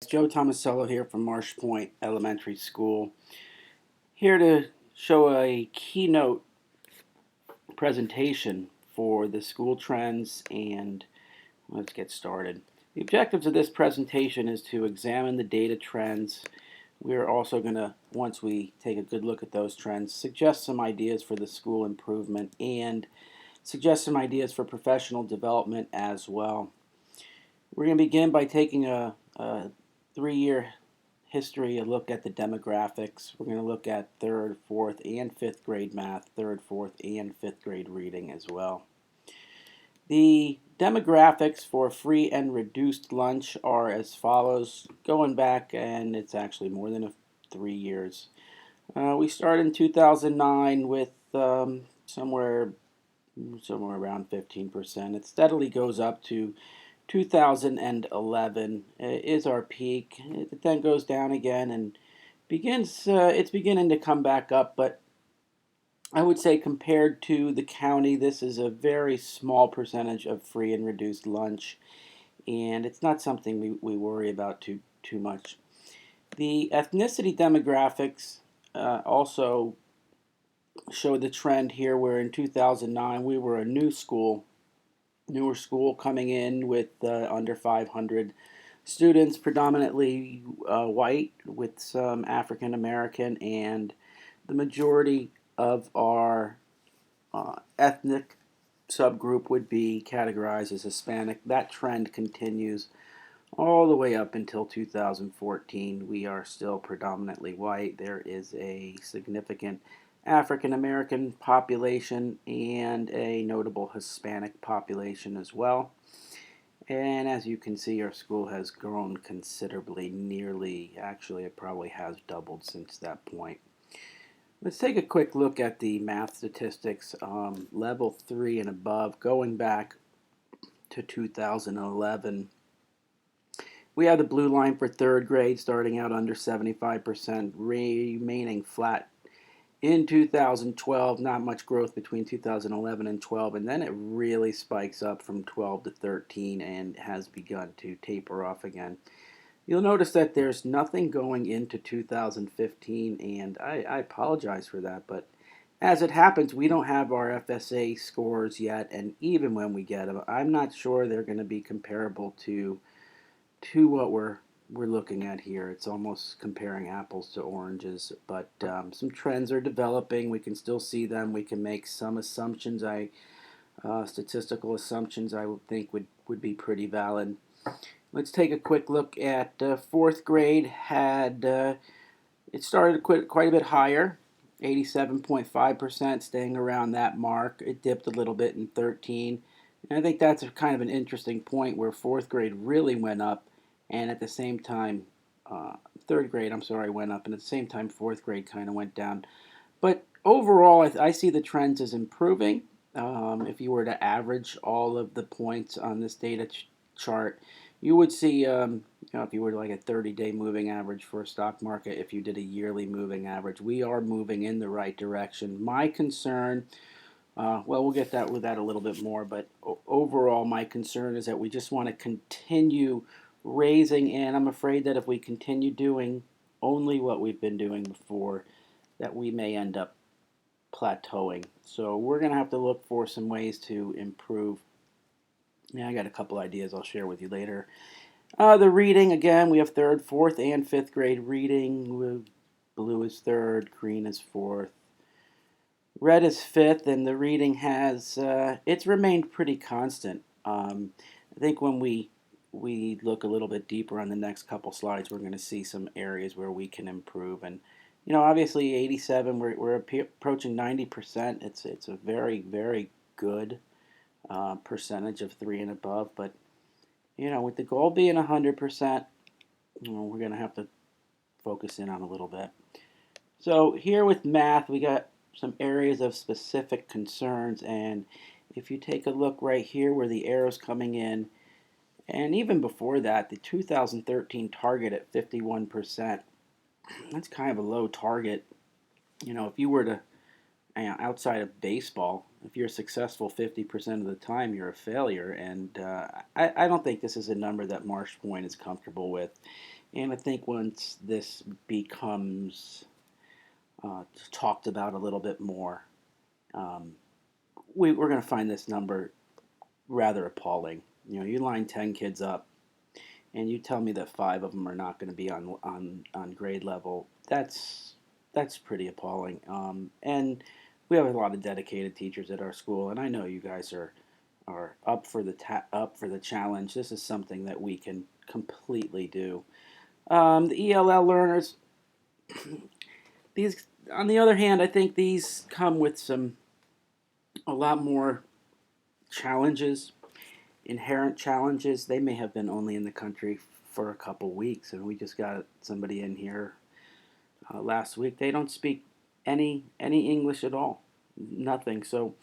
Joe Tomasello here from Marsh Point Elementary School. Here to show a keynote presentation for the school trends, and let's get started. The objectives of this presentation is to examine the data trends. We're also going to, once we take a good look at those trends, suggest some ideas for the school improvement and suggest some ideas for professional development as well. We're going to begin by taking a 3-year history, a look at the demographics. We're going to look at 3rd, 4th, and 5th grade math, 3rd, 4th, and 5th grade reading as well. The demographics for free and reduced lunch are as follows, going back, and it's actually more than 3 years. We started in 2009 with somewhere around 15%. It steadily goes up to 2011 is our peak. It then goes down again and it's beginning to come back up, but I would say compared to the county, this is a very small percentage of free and reduced lunch, and it's not something we worry about too much. The ethnicity demographics also show the trend here, where in 2009 we were a newer school coming in with under 500 students, predominantly white with some African American, and the majority of our ethnic subgroup would be categorized as Hispanic. That trend continues all the way up until 2014. We are still predominantly white. There is a significant African American population and a notable Hispanic population as well. And as you can see, our school has grown considerably, actually it probably has doubled since that point. Let's take a quick look at the math statistics, level 3 and above, going back to 2011. We have the blue line for 3rd grade starting out under 75%, remaining flat in 2012. Not much growth between 2011 and 12, and then it really spikes up from 12 to 13 and has begun to taper off again. You'll notice that there's nothing going into 2015, and I apologize for that, but as it happens, we don't have our FSA scores yet, and even when we get them, I'm not sure they're going to be comparable to what we're looking at here. It's almost comparing apples to oranges, but some trends are developing. We can still see them. We can make some assumptions. Statistical assumptions I would think would be pretty valid. Let's take a quick look at 4th grade. It started quite a bit higher, 87.5%, staying around that mark. It dipped a little bit in 13. And I think that's a kind of an interesting point where 4th grade really went up, and at the same time, 3rd grade, went up, and at the same time, 4th grade kind of went down. But overall, I see the trends as improving. If you were to average all of the points on this data chart, you would see, if you were like a 30-day moving average for a stock market, if you did a yearly moving average, we are moving in the right direction. My concern, we'll get with that a little bit more, but overall, my concern is that we just want to continue raising, and I'm afraid that if we continue doing only what we've been doing before, that we may end up plateauing. So we're going to have to look for some ways to improve. Yeah, I got a couple ideas I'll share with you later. The reading, again, we have 3rd, 4th, and 5th grade reading. Blue is 3rd, green is 4th. Red is 5th, and the reading has, it's remained pretty constant. I think when we look a little bit deeper on the next couple slides, we're going to see some areas where we can improve. And, obviously 87, we're approaching 90%. It's a very, very good percentage of 3 and above, but with the goal being 100%, we're going to have to focus in on a little bit. So here with math, we got some areas of specific concerns, and if you take a look right here where the arrow's coming in, and even before that, the 2013 target at 51%, that's kind of a low target. If you were to, outside of baseball, if you're successful 50% of the time, you're a failure. And I don't think this is a number that Marsh Point is comfortable with. And I think once this becomes talked about a little bit more, um, we're going to find this number rather appalling. You line 10 kids up, and you tell me that 5 of them are not going to be on grade level. That's pretty appalling. And we have a lot of dedicated teachers at our school, and I know you guys are up for up for the challenge. This is something that we can completely do. The ELL learners, these, on the other hand, I think these come with a lot more challenges, inherent challenges. They may have been only in the country for a couple weeks, and we just got somebody in here last week. They don't speak any English at all, nothing. So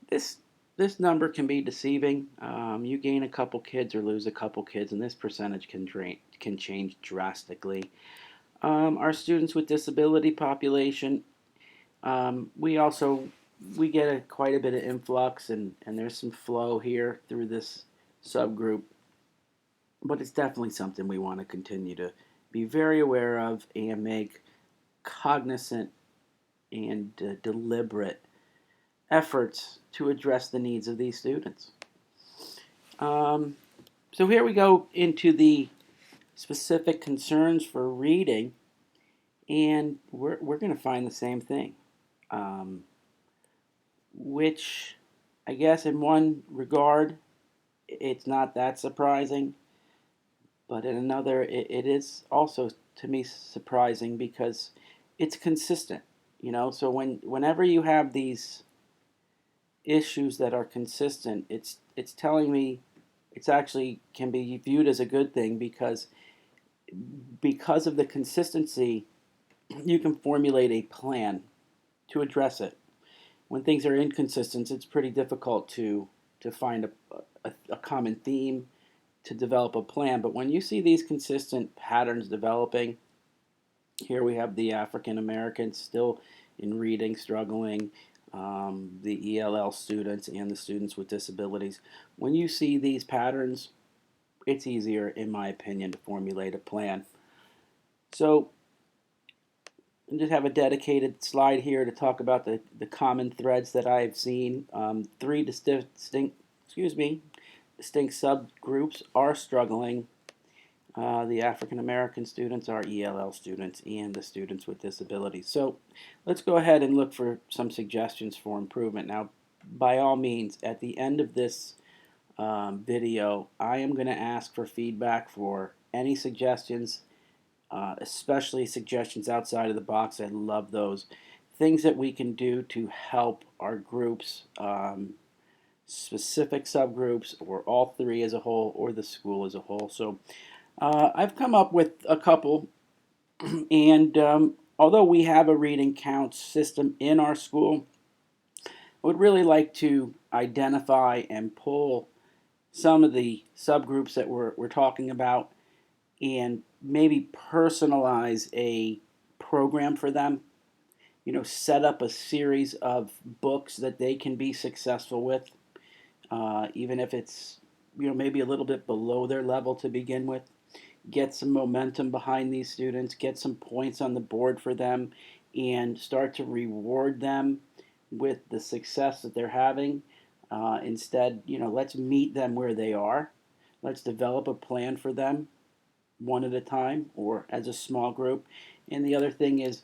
this this number can be deceiving. You gain a couple kids or lose a couple kids, and this percentage can change drastically. Our students with disability population, we also we get quite a bit of influx, and there's some flow here through this subgroup, but it's definitely something we want to continue to be very aware of and make cognizant and deliberate efforts to address the needs of these students. Um, so here we go into the specific concerns for reading, and we're going to find the same thing, which I guess in one regard it's not that surprising, but in another it is also to me surprising because it's consistent. So whenever you have these issues that are consistent, it's telling me it's actually can be viewed as a good thing because of the consistency, you can formulate a plan to address it. When things are inconsistent, it's pretty difficult to find a common theme to develop a plan. But when you see these consistent patterns developing, here we have the African Americans still in reading struggling, the ELL students and the students with disabilities. When you see these patterns, it's easier, in my opinion, to formulate a plan. So I just have a dedicated slide here to talk about the common threads that I've seen. Three distinct subgroups are struggling. The African American students, are ELL students, and the students with disabilities. So let's go ahead and look for some suggestions for improvement. Now, by all means, at the end of this video, I am going to ask for feedback for any suggestions, especially suggestions outside of the box. I love those. Things that we can do to help our groups, specific subgroups, or all three as a whole, or the school as a whole. So I've come up with a couple, and although we have a reading count system in our school, I would really like to identify and pull some of the subgroups that we're talking about and maybe personalize a program for them. Set up a series of books that they can be successful with, even if it's maybe a little bit below their level to begin with. Get some momentum behind these students, get some points on the board for them, and start to reward them with the success that they're having. Instead, let's meet them where they are. Let's develop a plan for them one at a time or as a small group. And the other thing is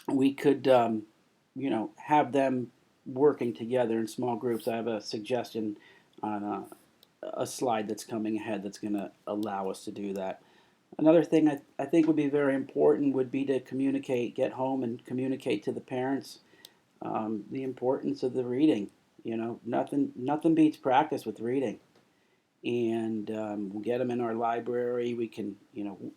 we could, have them working together in small groups. I have a suggestion on a slide that's coming ahead that's going to allow us to do that. Another thing I think would be very important would be to get home and communicate to the parents the importance of the reading. Nothing beats practice with reading, and we'll get them in our library.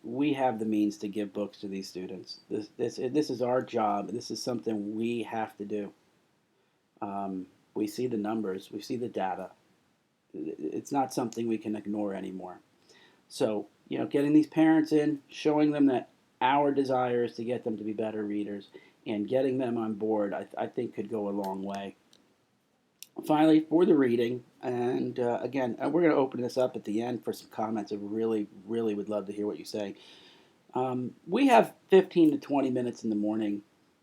We have the means to give books to these students. This is our job. This is something we have to do. We see the numbers. We see the data. It's not something we can ignore anymore. So, getting these parents in, showing them that our desire is to get them to be better readers, and getting them on board, I think could go a long way. Finally, for the reading, and again, we're going to open this up at the end for some comments. I really, really would love to hear what you say. We have 15 to 20 minutes in the morning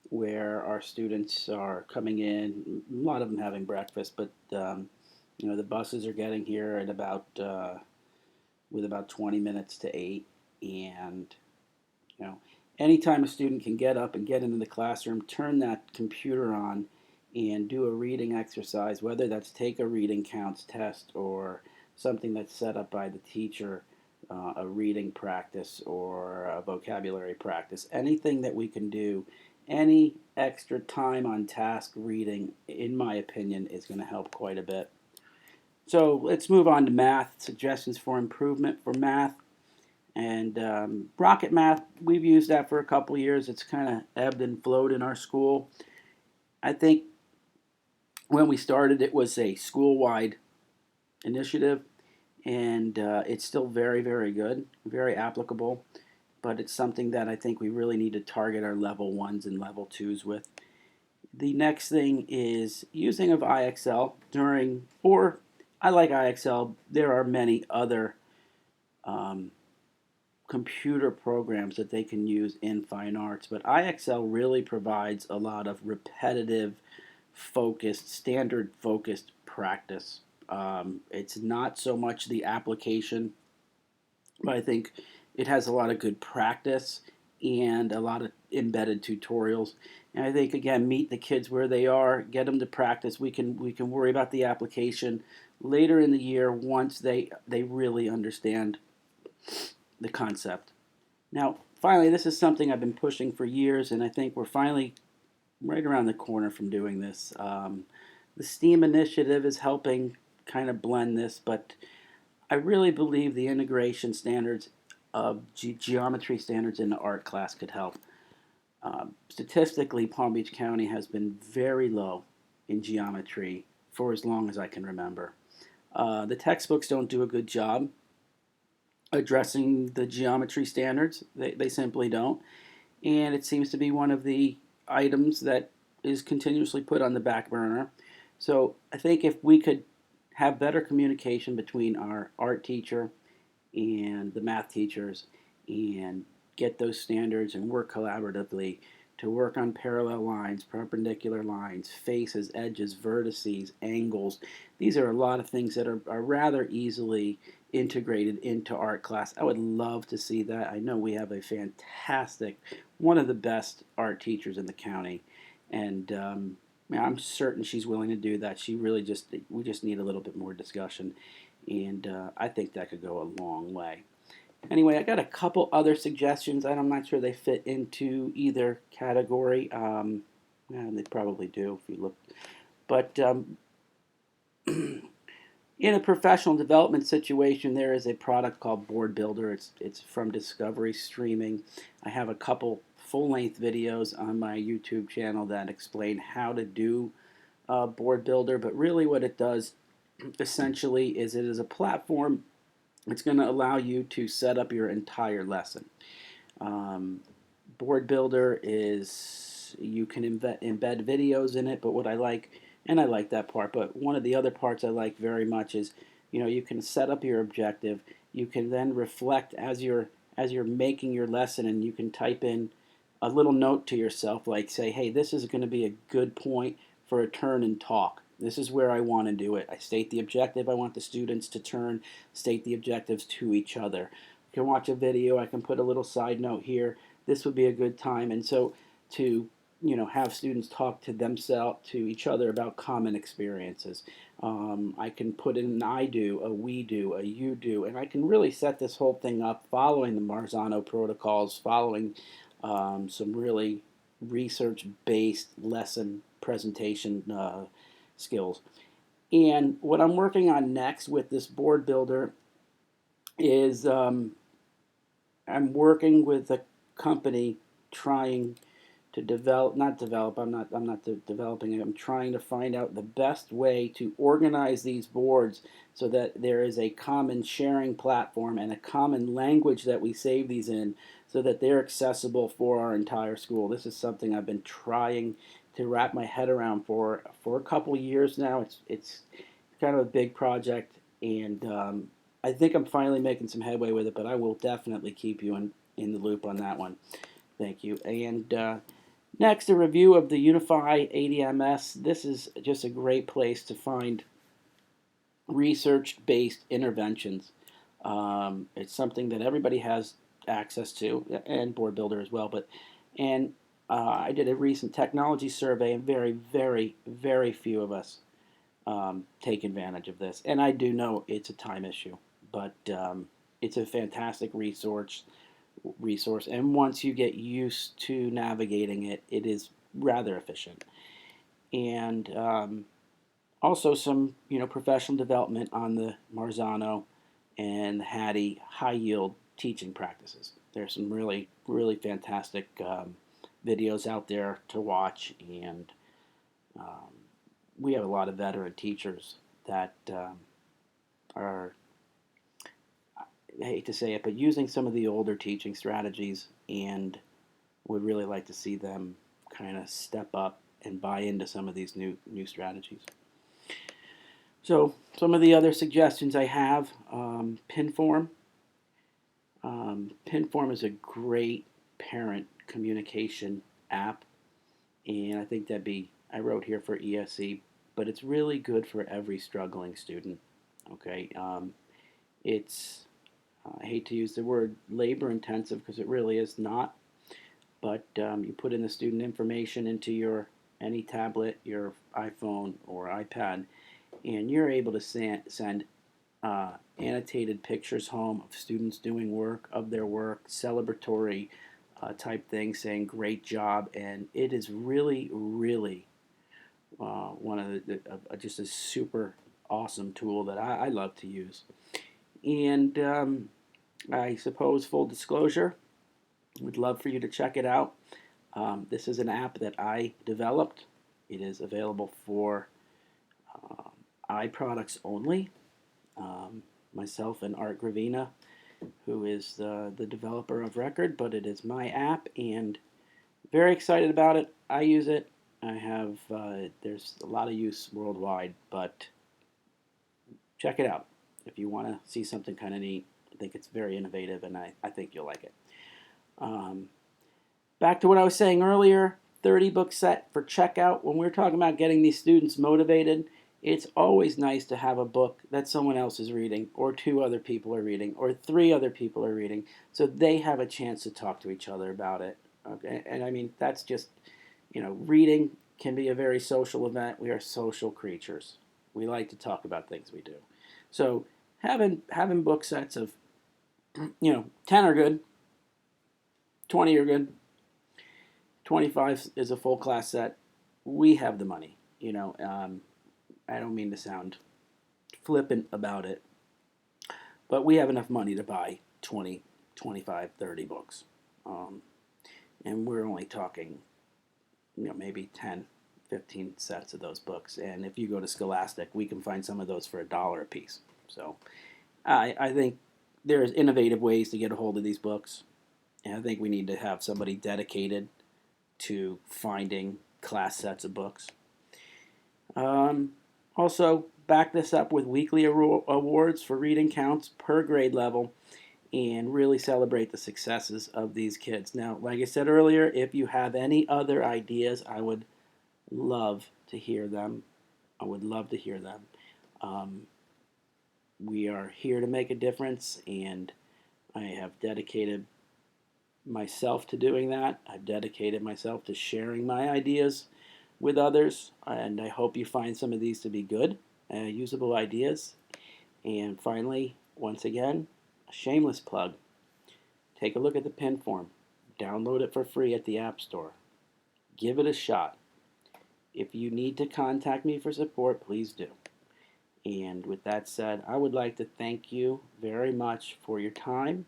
where our students are coming in. A lot of them having breakfast, but the buses are getting here at about with about 20 minutes to 8, and you know, anytime a student can get up and get into the classroom, turn that computer on, and do a reading exercise, whether that's take a reading counts test or something that's set up by the teacher, a reading practice or a vocabulary practice, anything that we can do, any extra time on task reading, in my opinion, is going to help quite a bit. So let's move on to math, suggestions for improvement for math. And Rocket Math, we've used that for a couple of years. It's kind of ebbed and flowed in our school. I think when we started, it was a school-wide initiative, and it's still very, very good, very applicable. But it's something that I think we really need to target our level ones and level twos with. The next thing is using of IXL during, or I like IXL. There are many other um, computer programs that they can use in fine arts, but IXL really provides a lot of repetitive, focused, standard focused practice. It's not so much the application, but I think it has a lot of good practice and a lot of embedded tutorials. And I think again, meet the kids where they are, get them to practice. We can worry about the application later in the year once they really understand the concept. Now, finally, this is something I've been pushing for years, and I think we're finally right around the corner from doing this. The STEAM initiative is helping kind of blend this, but I really believe the integration standards of geometry standards in the art class could help. Statistically, Palm Beach County has been very low in geometry for as long as I can remember. The textbooks don't do a good job addressing the geometry standards. They simply don't. And it seems to be one of the items that is continuously put on the back burner. So I think if we could have better communication between our art teacher and the math teachers and get those standards and work collaboratively to work on parallel lines, perpendicular lines, faces, edges, vertices, angles. These are a lot of things that are rather easily integrated into art class. I would love to see that. I know we have a fantastic, one of the best art teachers in the county, and I'm certain she's willing to do that. We just need a little bit more discussion, and I think that could go a long way. Anyway, I got a couple other suggestions, and I'm not sure they fit into either category. They probably do if you look. But in a professional development situation, there is a product called Board Builder. It's from Discovery Streaming. I have a couple full-length videos on my YouTube channel that explain how to do Board Builder. But really, what it does essentially is it is a platform. It's going to allow you to set up your entire lesson. Um, Board Builder is, you can embed videos in it, but what I like, and I like that part, but one of the other parts I like very much is, you can set up your objective. You can then reflect as you're making your lesson, and you can type in a little note to yourself, like say, hey, this is going to be a good point for a turn and talk. This is where I want to do it. I state the objective. I want the students to state the objectives to each other. I can watch a video. I can put a little side note here. This would be a good time. And so to have students talk to themselves, to each other about common experiences. I can put in an I do, a we do, a you do, and I can really set this whole thing up following the Marzano protocols, following some really research-based lesson presentation skills. And what I'm working on next with this board builder is I'm working with a company trying to develop, not develop, I'm not developing it, I'm trying to find out the best way to organize these boards so that there is a common sharing platform and a common language that we save these in so that they're accessible for our entire school. This is something I've been trying to wrap my head around for a couple years now. It's kind of a big project, and I think I'm finally making some headway with it. But I will definitely keep you in the loop on that one. Thank you. And next, a review of the Unify ADMS. This is just a great place to find research-based interventions. It's something that everybody has access to, and Board Builder as well. And I did a recent technology survey, and very, very, very few of us take advantage of this. And I do know it's a time issue, but it's a fantastic resource. And once you get used to navigating it, it is rather efficient. And also some professional development on the Marzano and Hattie high yield teaching practices. There's some really, really fantastic videos out there to watch, and we have a lot of veteran teachers that are, I hate to say it, but using some of the older teaching strategies, and would really like to see them kind of step up and buy into some of these new strategies. So some of the other suggestions I have, Pinform. Pinform is a great parent communication app, and I think I wrote here for ESE, but it's really good for every struggling student. Okay, it's I hate to use the word labor intensive because it really is not, but you put in the student information into your any tablet, your iPhone or iPad, and you're able to send annotated pictures home of students doing work, of their work, celebratory type things, saying great job, and it is really, really one of just a super awesome tool that I love to use. And I suppose, full disclosure, would love for you to check it out. This is an app that I developed. It is available for iProducts only. Myself and Art Gravina, who is the developer of record, but it is my app, and very excited about it. I use it. I have there's a lot of use worldwide, but check it out if you want to see something kind of neat. I think it's very innovative, and I think you'll like it. Back to what I was saying earlier, 30 book set for checkout. When we're talking about getting these students motivated, it's always nice to have a book that someone else is reading, or 2 other people are reading, or 3 other people are reading, so they have a chance to talk to each other about it. Okay, and I mean, that's just, reading can be a very social event. We are social creatures. We like to talk about things we do. So having book sets of 10 are good, 20 are good, 25 is a full class set. We have the money. I don't mean to sound flippant about it, but we have enough money to buy 20, 25, 30 books. And we're only talking, maybe 10, 15 sets of those books. And if you go to Scholastic, we can find some of those for $1 a piece. So I think there's innovative ways to get a hold of these books. And I think we need to have somebody dedicated to finding class sets of books. Also, back this up with weekly awards for reading counts per grade level, and really celebrate the successes of these kids. Now, like I said earlier, if you have any other ideas, I would love to hear them. I would love to hear them. We are here to make a difference, and I have dedicated myself to doing that. I've dedicated myself to sharing my ideas with others, and I hope you find some of these to be good, usable ideas. And finally, once again, a shameless plug. Take a look at the Pinform. Download it for free at the App Store. Give it a shot. If you need to contact me for support, please do. And with that said, I would like to thank you very much for your time,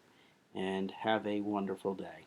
and have a wonderful day.